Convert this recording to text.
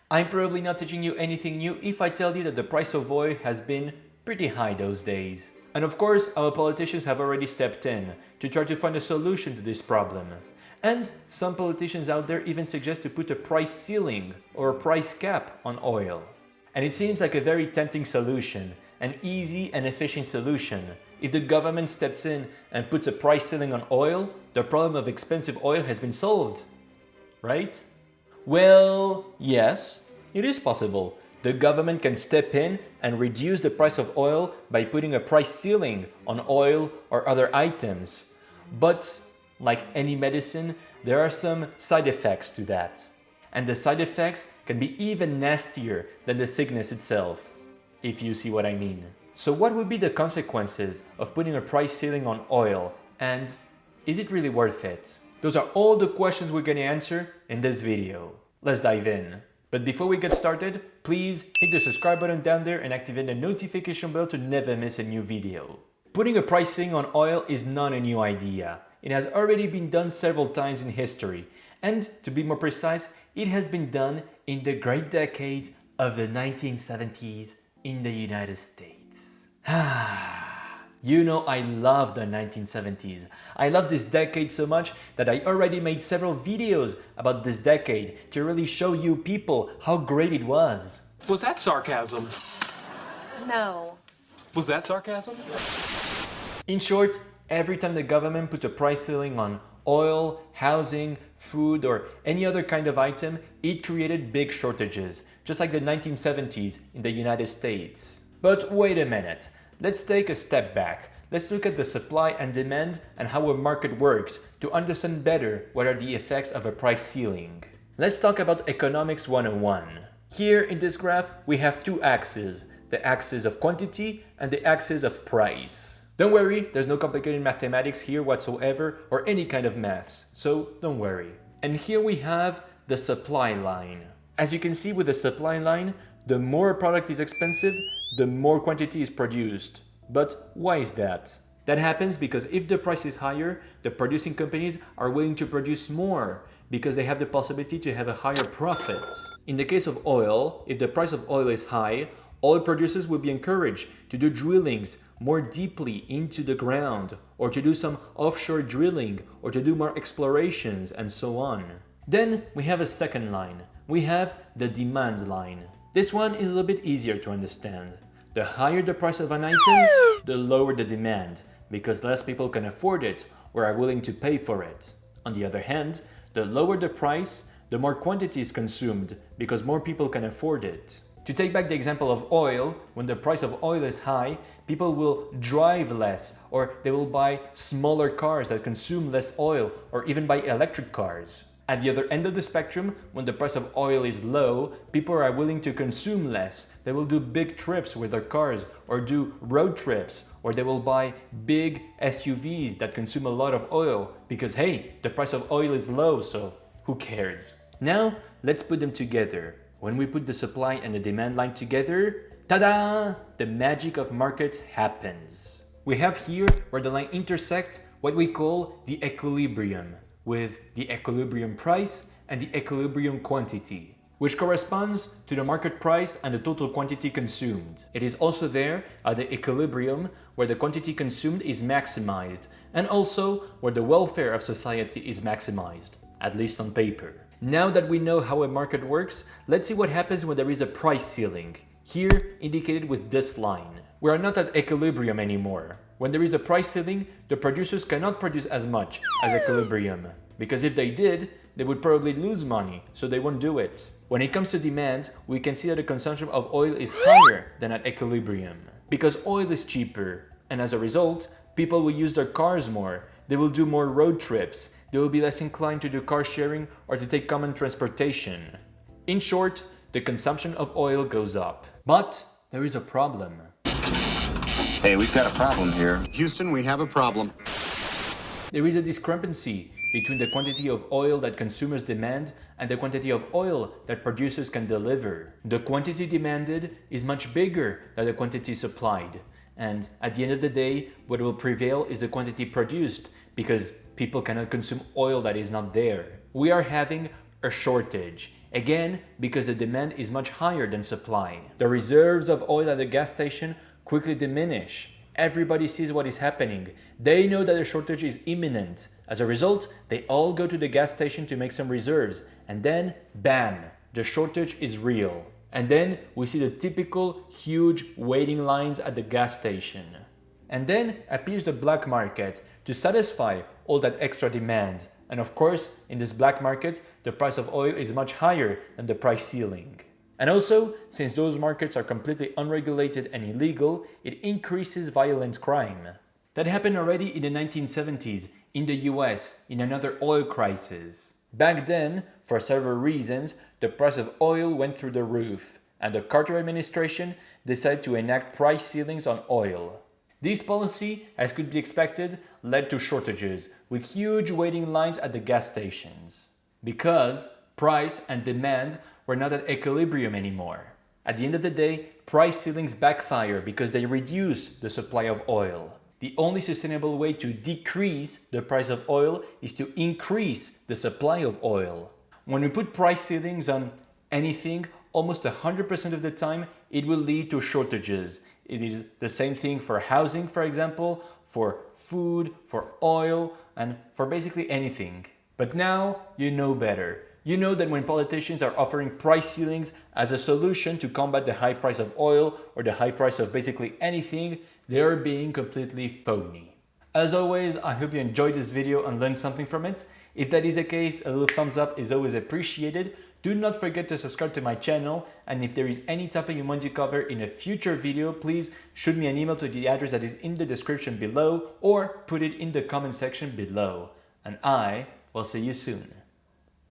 I'm probably not teaching you anything new if I tell you that the price of oil has been pretty high those days. And of course, our politicians have already stepped in to try to find a solution to this problem. And some politicians out there even suggest to put a price ceiling or a price cap on oil. And it seems like a very tempting solution, an easy and efficient solution. If the government steps in and puts a price ceiling on oil, the problem of expensive oil has been solved, right? Well, yes, it is possible. The government can step in and reduce the price of oil by putting a price ceiling on oil or other items. But, like any medicine, there are some side effects to that. And the side effects can be even nastier than the sickness itself, if you see what I mean. So what would be the consequences of putting a price ceiling on oil, and is it really worth it? Those are all the questions we're going to answer in this video. Let's dive in. But before we get started, please hit the subscribe button down there and activate the notification bell to never miss a new video. Putting a price ceiling on oil is not a new idea. It has already been done several times in history. And to be more precise, it has been done in the great decade of the 1970s in the United States. You know, I love the 1970s. I love this decade so much that I already made several videos about this decade to really show you people how great it was. Was that sarcasm? No. Was that sarcasm? In short, every time the government put a price ceiling on oil, housing, food, or any other kind of item, it created big shortages, just like the 1970s in the United States. But wait a minute. Let's take a step back. Let's look at the supply and demand and how a market works to understand better what are the effects of a price ceiling. Let's talk about Economics 101. Here in this graph, we have two axes, the axis of quantity and the axis of price. Don't worry, there's no complicated mathematics here whatsoever or any kind of maths, so don't worry. And here we have the supply line. As you can see with the supply line, the more a product is expensive, the more quantity is produced. But why is that? That happens because if the price is higher, the producing companies are willing to produce more because they have the possibility to have a higher profit. In the case of oil, if the price of oil is high, oil producers will be encouraged to do drillings more deeply into the ground, or to do some offshore drilling, or to do more explorations, and so on. Then we have a second line. We have the demand line. This one is a little bit easier to understand. The higher the price of an item, the lower the demand, because less people can afford it or are willing to pay for it. On the other hand, the lower the price, the more quantity is consumed, because more people can afford it. To take back the example of oil, when the price of oil is high, people will drive less, or they will buy smaller cars that consume less oil, or even buy electric cars. At the other end of the spectrum, when the price of oil is low, people are willing to consume less. They will do big trips with their cars, or do road trips, or they will buy big SUVs that consume a lot of oil, because hey, the price of oil is low, so who cares? Now, let's put them together. When we put the supply and the demand line together, ta-da! The magic of markets happens. We have here where the line intersect what we call the equilibrium, with the equilibrium price and the equilibrium quantity, which corresponds to the market price and the total quantity consumed. It is also there at the equilibrium where the quantity consumed is maximized, and also where the welfare of society is maximized, at least on paper. Now that we know how a market works, let's see what happens when there is a price ceiling, here indicated with this line. We are not at equilibrium anymore. When there is a price ceiling, the producers cannot produce as much as equilibrium, because if they did, they would probably lose money, so they won't do it. When it comes to demand, we can see that the consumption of oil is higher than at equilibrium, because oil is cheaper, and as a result, people will use their cars more, they will do more road trips, they will be less inclined to do car sharing or to take common transportation. In short, the consumption of oil goes up. But there is a problem. Hey, we've got a problem here. Houston, we have a problem. There is a discrepancy between the quantity of oil that consumers demand and the quantity of oil that producers can deliver. The quantity demanded is much bigger than the quantity supplied. And at the end of the day, what will prevail is the quantity produced, because people cannot consume oil that is not there. We are having A shortage. Again, because the demand is much higher than supply. The reserves of oil at the gas station quickly diminish. Everybody sees what is happening. They know that a shortage is imminent. As a result, they all go to the gas station to make some reserves. And then, bam, the shortage is real. And then we see the typical huge waiting lines at the gas station. And then appears the black market to satisfy all that extra demand. And of course, in this black market, the price of oil is much higher than the price ceiling. And also, since those markets are completely unregulated and illegal, it increases violent crime. That happened already in the 1970s in the US in another oil crisis. Back then, for several reasons, the price of oil went through the roof, and the Carter administration decided to enact price ceilings on oil. This policy, as could be expected, led to shortages, with huge waiting lines at the gas stations. Because price and demand were not at equilibrium anymore. At the end of the day, price ceilings backfire because they reduce the supply of oil. The only sustainable way to decrease the price of oil is to increase the supply of oil. When we put price ceilings on anything, almost 100% of the time, it will lead to shortages. It is the same thing for housing, for example, for food, for oil, and for basically anything. But now you know better. You know that when politicians are offering price ceilings as a solution to combat the high price of oil or the high price of basically anything, they are being completely phony. As always, I hope you enjoyed this video and learned something from it. If that is the case, a little thumbs up is always appreciated. Do not forget to subscribe to my channel, and if there is any topic you want to cover in a future video, please shoot me an email to the address that is in the description below or put it in the comment section below. And I will see you soon.